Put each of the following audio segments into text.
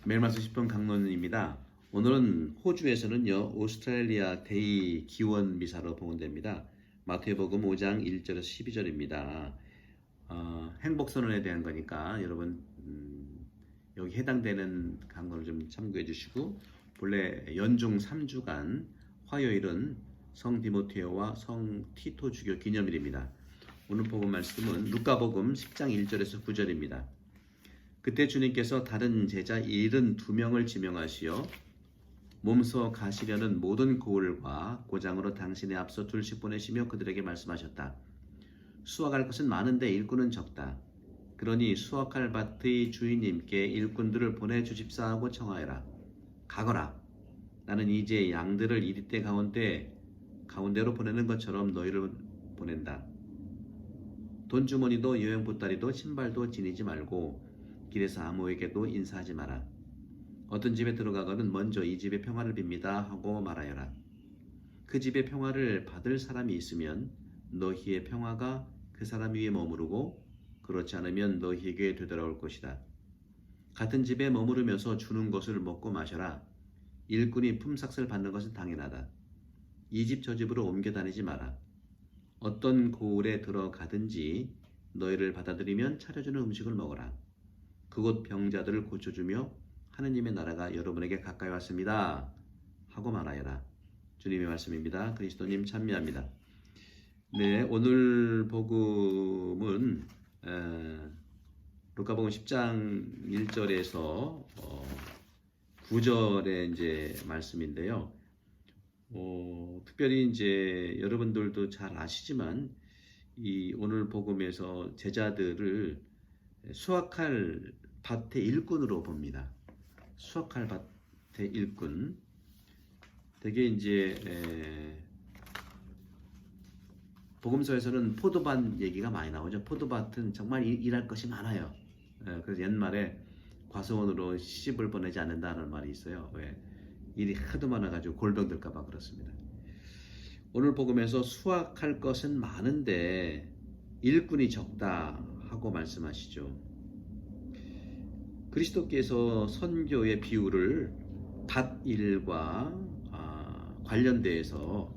매일 말씀 10분 강론입니다. 오늘은 호주에서는요 오스트레일리아 데이 기원 미사로 봉헌됩니다. 마태복음 5장 1절에서 12절입니다. 행복선언에 대한 거니까 여러분 여기 해당되는 강론을 좀 참고해 주시고, 본래 연중 3주간 화요일은 성 디모테오와 성 티토 주교 기념일입니다. 오늘 복음 말씀은 루카복음 10장 1절에서 9절입니다. 그때 주님께서 다른 제자 72명을 지명하시어 몸소 가시려는 모든 고을과 고장으로 당신의 앞서 둘씩 보내시며 그들에게 말씀하셨다. 수확할 것은 많은데 일꾼은 적다. 그러니 수확할 밭의 주인님께 일꾼들을 보내주십사 하고 청하여라. 가거라. 나는 이제 양들을 이리떼 가운데로 보내는 것처럼 너희를 보낸다. 돈주머니도 여행 보따리도 신발도 지니지 말고 길에서 아무에게도 인사하지 마라. 어떤 집에 들어가거든 먼저 이 집의 평화를 빕니다 하고 말하여라. 그 집의 평화를 받을 사람이 있으면 너희의 평화가 그 사람 위에 머무르고 그렇지 않으면 너희에게 되돌아올 것이다. 같은 집에 머무르면서 주는 것을 먹고 마셔라. 일꾼이 품삯을 받는 것은 당연하다. 이 집 저 집으로 옮겨 다니지 마라. 어떤 고을에 들어가든지 너희를 받아들이면 차려주는 음식을 먹어라. 그곳 병자들을 고쳐주며 하느님의 나라가 여러분에게 가까이 왔습니다 하고 말하여라. 주님의 말씀입니다. 그리스도님 참여합니다. 네, 오늘 복음은 루카복음 10장 1절에서 9절의 이제 말씀인데요. 특별히 이제 여러분들도 잘 아시지만 이 오늘 복음에서 제자들을 수확할 밭의 일꾼으로 봅니다. 수확할 밭의 일꾼. 되게 이제 복음서에서는 포도밭 얘기가 많이 나오죠. 포도밭은 정말 일할 것이 많아요. 그래서 옛말에 과수원으로 시집을 보내지 않는다는 말이 있어요. 왜? 일이 하도 많아가지고 골병 들까봐 그렇습니다. 오늘 복음에서 수확할 것은 많은데 일꾼이 적다 하고 말씀하시죠. 그리스도께서 선교의 비유를 밭일과 관련돼서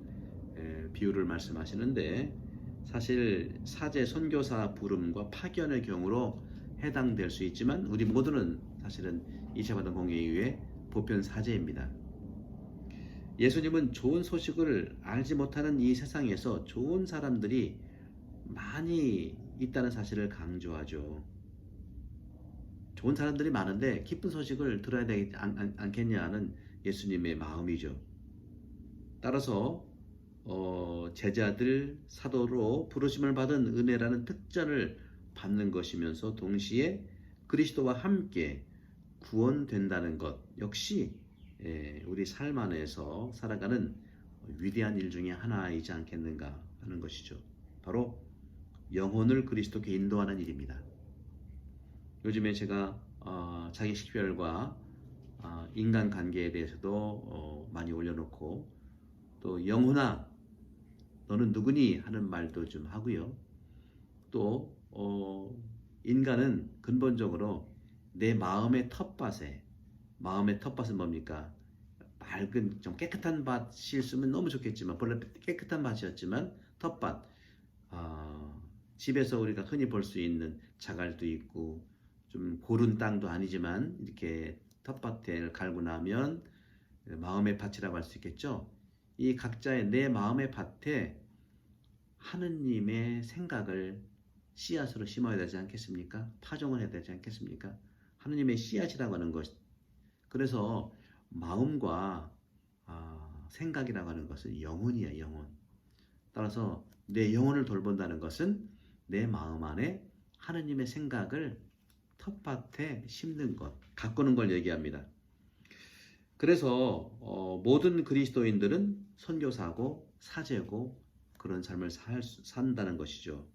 비유를 말씀하시는데, 사실 사제 선교사 부름과 파견의 경우로 해당될 수 있지만 우리 모두는 사실은 이체받은 공에 의해 보편 사제입니다. 예수님은 좋은 소식을 알지 못하는 이 세상에서 좋은 사람들이 많이 있다는 사실을 강조하죠. 좋은 사람들이 많은데 기쁜 소식을 들어야 되지 않겠냐는 예수님의 마음이죠. 따라서 제자들 사도로 부르심을 받은 은혜라는 특전을 받는 것이면서 동시에 그리스도와 함께 구원된다는 것 역시 우리 삶 안에서 살아가는 위대한 일 중에 하나이지 않겠는가 하는 것이죠. 바로 영혼을 그리스도께 인도하는 일입니다. 요즘에 제가 자기 식별과 인간 관계에 대해서도 많이 올려놓고, 또 영혼아 너는 누구니 하는 말도 좀 하고요. 또 인간은 근본적으로 내 마음의 텃밭은 뭡니까? 맑은 좀 깨끗한 밭이 있으면 너무 좋겠지만, 본래 깨끗한 밭이었지만 텃밭, 집에서 우리가 흔히 볼 수 있는 자갈도 있고 좀 고른 땅도 아니지만 이렇게 텃밭을 갈고 나면 마음의 밭이라고 할 수 있겠죠. 이 각자의 내 마음의 밭에 하느님의 생각을 씨앗으로 심어야 되지 않겠습니까? 파종을 해야 되지 않겠습니까? 하느님의 씨앗이라고 하는 것. 그래서 마음과 생각이라고 하는 것은 영혼이에요, 영혼. 따라서 내 영혼을 돌본다는 것은 내 마음 안에 하느님의 생각을 텃밭에 심는 것, 가꾸는 걸 얘기합니다. 그래서 모든 그리스도인들은 선교사고 사제고 그런 삶을 산다는 것이죠.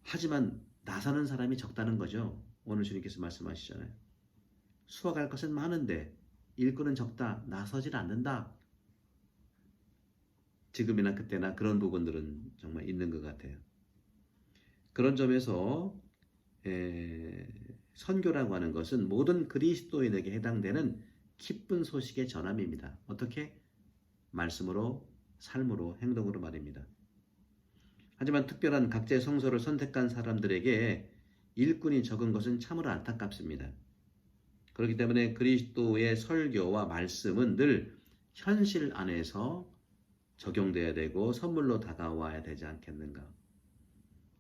하지만 나서는 사람이 적다는 거죠. 오늘 주님께서 말씀하시잖아요. 수확할 것은 많은데 일꾼은 적다, 나서질 않는다. 지금이나 그때나 그런 부분들은 정말 있는 것 같아요. 그런 점에서 선교라고 하는 것은 모든 그리스도인에게 해당되는 기쁜 소식의 전함입니다. 어떻게? 말씀으로, 삶으로, 행동으로 말입니다. 하지만 특별한 각자의 성소를 선택한 사람들에게 일꾼이 적은 것은 참으로 안타깝습니다. 그렇기 때문에 그리스도의 설교와 말씀은 늘 현실 안에서 적용돼야 되고 선물로 다가와야 되지 않겠는가.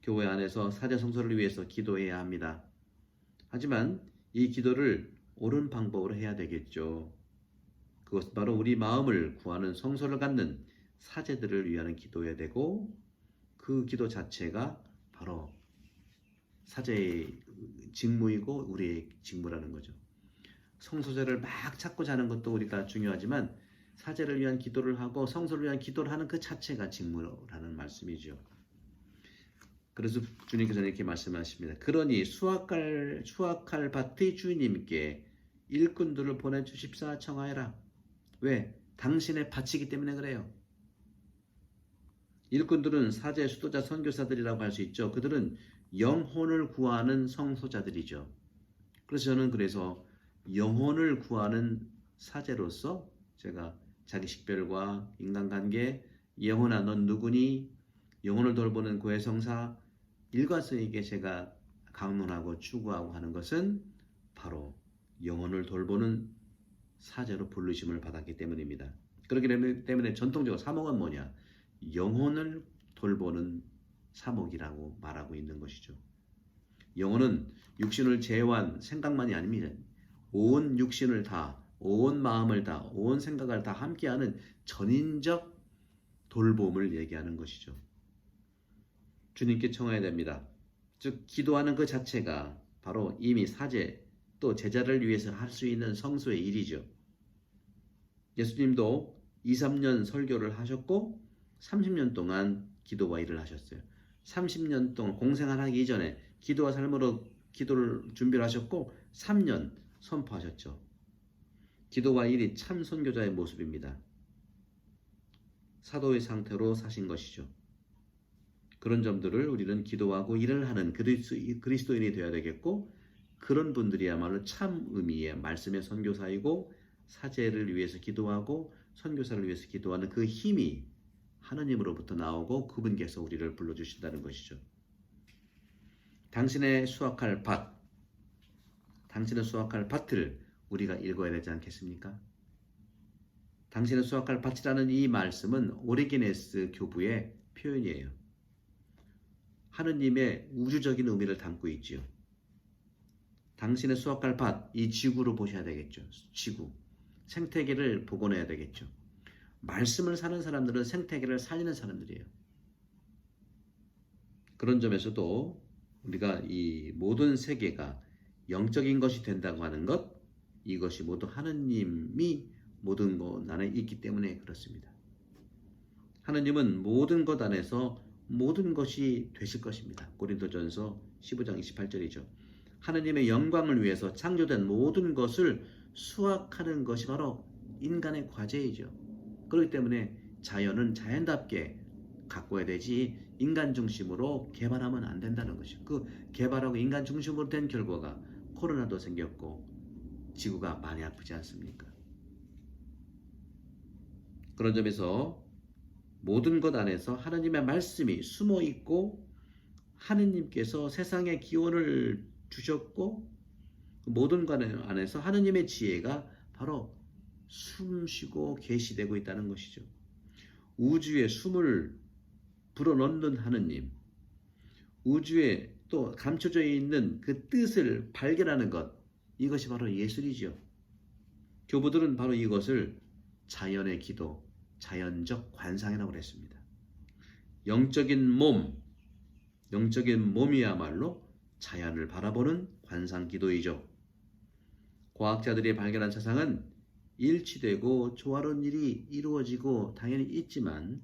교회 안에서 사제 성소를 위해서 기도해야 합니다. 하지만 이 기도를 옳은 방법으로 해야 되겠죠. 그것은 바로 우리 마음을 구하는 성소를 갖는 사제들을 위한 기도해야 되고, 그 기도 자체가 바로 사제의 직무이고 우리의 직무라는 거죠. 성소제를 막 찾고자 하는 것도 우리가 중요하지만 사제를 위한 기도를 하고 성소를 위한 기도를 하는 그 자체가 직무라는 말씀이죠. 그래서 주님께서는 이렇게 말씀하십니다. 그러니 수확할 밭의 주인님께 일꾼들을 보내주십사 청하여라. 왜? 당신의 밭이기 때문에 그래요. 일꾼들은 사제, 수도자, 선교사들이라고 할 수 있죠. 그들은 영혼을 구하는 성소자들이죠. 그래서 저는 영혼을 구하는 사제로서 제가 자기 식별과 인간관계, 영혼아 넌 누구니? 영혼을 돌보는 구해성사, 일과서에게 제가 강론하고 추구하고 하는 것은 바로 영혼을 돌보는 사제로 부르심을 받았기 때문입니다. 그렇기 때문에 전통적으로 사목은 뭐냐? 영혼을 돌보는 사목이라고 말하고 있는 것이죠. 영혼은 육신을 제외한 생각만이 아닙니다. 온 육신을 다, 온 마음을 다, 온 생각을 다 함께하는 전인적 돌봄을 얘기하는 것이죠. 주님께 청해야 됩니다. 즉 기도하는 그 자체가 바로 이미 사제 또 제자를 위해서 할 수 있는 성소의 일이죠. 예수님도 2, 3년 설교를 하셨고 30년 동안 기도와 일을 하셨어요. 30년 동안 공생을 하기 이전에 기도와 삶으로 기도를 준비를 하셨고 3년 선포하셨죠. 기도와 일이 참 선교자의 모습입니다. 사도의 상태로 사신 것이죠. 그런 점들을 우리는 기도하고 일을 하는 그리스도인이 되어야 되겠고, 그런 분들이야말로 참 의미의 말씀의 선교사이고 사제를 위해서 기도하고 선교사를 위해서 기도하는 그 힘이 하느님으로부터 나오고 그분께서 우리를 불러주신다는 것이죠. 당신의 수확할 밭을 우리가 읽어야 되지 않겠습니까? 당신의 수확할 밭이라는 이 말씀은 오리게네스 교부의 표현이에요. 하느님의 우주적인 의미를 담고 있지요. 당신의 수확할 밭, 이 지구로 보셔야 되겠죠. 지구. 생태계를 복원해야 되겠죠. 말씀을 사는 사람들은 생태계를 살리는 사람들이에요. 그런 점에서도 우리가 이 모든 세계가 영적인 것이 된다고 하는 것, 이것이 모두 하느님이 모든 것 안에 있기 때문에 그렇습니다. 하느님은 모든 것 안에서 모든 것이 되실 것입니다. 고린도전서 15장 28절이죠. 하느님의 영광을 위해서 창조된 모든 것을 수확하는 것이 바로 인간의 과제이죠. 그렇기 때문에 자연은 자연답게 가꿔야 되지 인간 중심으로 개발하면 안 된다는 것이죠. 그 개발하고 인간 중심으로 된 결과가 코로나도 생겼고 지구가 많이 아프지 않습니까? 그런 점에서 모든 것 안에서 하느님의 말씀이 숨어 있고 하느님께서 세상에 기원을 주셨고 모든 것 안에서 하느님의 지혜가 바로 숨쉬고 계시되고 있다는 것이죠. 우주에 숨을 불어넣는 하느님, 우주에 또 감춰져 있는 그 뜻을 발견하는 것, 이것이 바로 예술이죠. 교부들은 바로 이것을 자연의 기도, 자연적 관상이라고 했습니다. 영적인 몸이야말로 자연을 바라보는 관상 기도이죠. 과학자들이 발견한 세상은 일치되고 조화로운 일이 이루어지고 당연히 있지만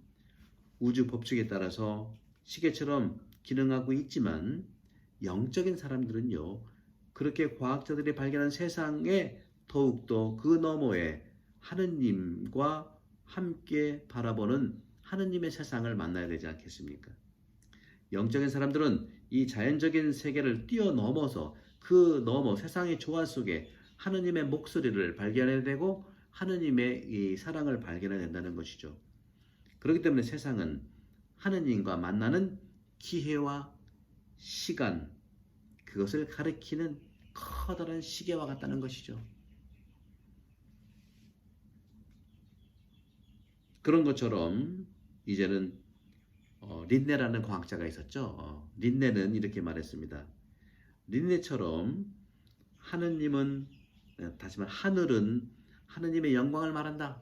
우주 법칙에 따라서 시계처럼 기능하고 있지만 영적인 사람들은요, 그렇게 과학자들이 발견한 세상에 더욱더 그 너머에 하느님과 함께 바라보는 하느님의 세상을 만나야 되지 않겠습니까? 영적인 사람들은 이 자연적인 세계를 뛰어넘어서 그 너머 세상의 조화 속에 하느님의 목소리를 발견해야 되고 하느님의 이 사랑을 발견해야 된다는 것이죠. 그렇기 때문에 세상은 하느님과 만나는 기회와 시간, 그것을 가리키는 커다란 시계와 같다는 것이죠. 그런 것처럼 이제는 린네라는 과학자가 있었죠. 린네는 이렇게 말했습니다. 린네처럼 하느님은 다시 말 하늘은 하느님의 영광을 말한다.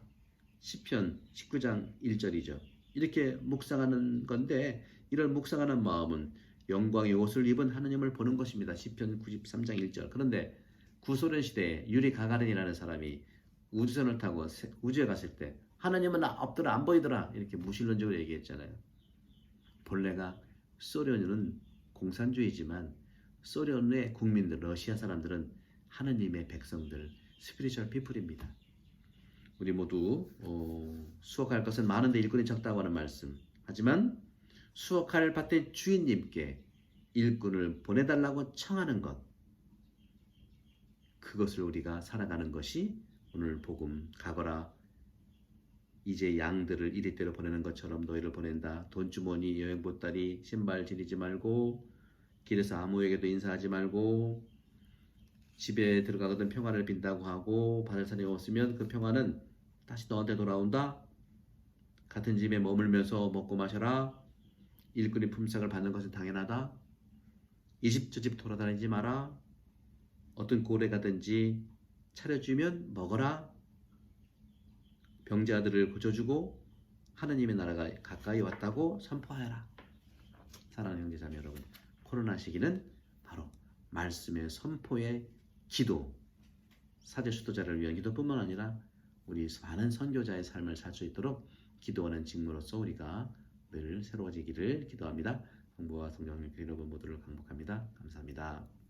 시편 19장 1절이죠. 이렇게 묵상하는 건데 이런 묵상하는 마음은 영광의 옷을 입은 하느님을 보는 것입니다. 시편 93장 1절. 그런데 구소련 시대에 유리 가가린이라는 사람이 우주선을 타고 우주에 갔을 때 하느님은 없더라 안 보이더라 이렇게 무신론적으로 얘기했잖아요. 본래가 소련은 공산주의지만 소련의 국민들, 러시아 사람들은 하느님의 백성들, 스피리추얼 피플입니다. 우리 모두 수억할 것은 많은데 일꾼이 적다고 하는 말씀. 하지만 수억할 밭의 주인님께 일꾼을 보내달라고 청하는 것. 그것을 우리가 살아가는 것이 오늘 복음 가거라. 이제 양들을 이리대로 보내는 것처럼 너희를 보낸다. 돈주머니, 여행 보따리, 신발 지니지 말고 길에서 아무에게도 인사하지 말고 집에 들어가거든 평화를 빈다고 하고 받을 사람이 없으면 그 평화는 다시 너한테 돌아온다. 같은 집에 머물면서 먹고 마셔라. 일꾼이 품삯을 받는 것은 당연하다. 이 집 저 집 돌아다니지 마라. 어떤 고래 가든지 차려주면 먹어라. 병자들을 고쳐주고 하느님의 나라가 가까이 왔다고 선포하여라. 사랑하는 형제자매 여러분, 코로나 시기는 바로 말씀의 선포의 기도, 사제 수도자를 위한 기도뿐만 아니라 우리 많은 선교자의 삶을 살 수 있도록 기도하는 직무로서 우리가 늘 새로워지기를 기도합니다. 성부와 성령의 여러분 모두를 강복합니다. 감사합니다.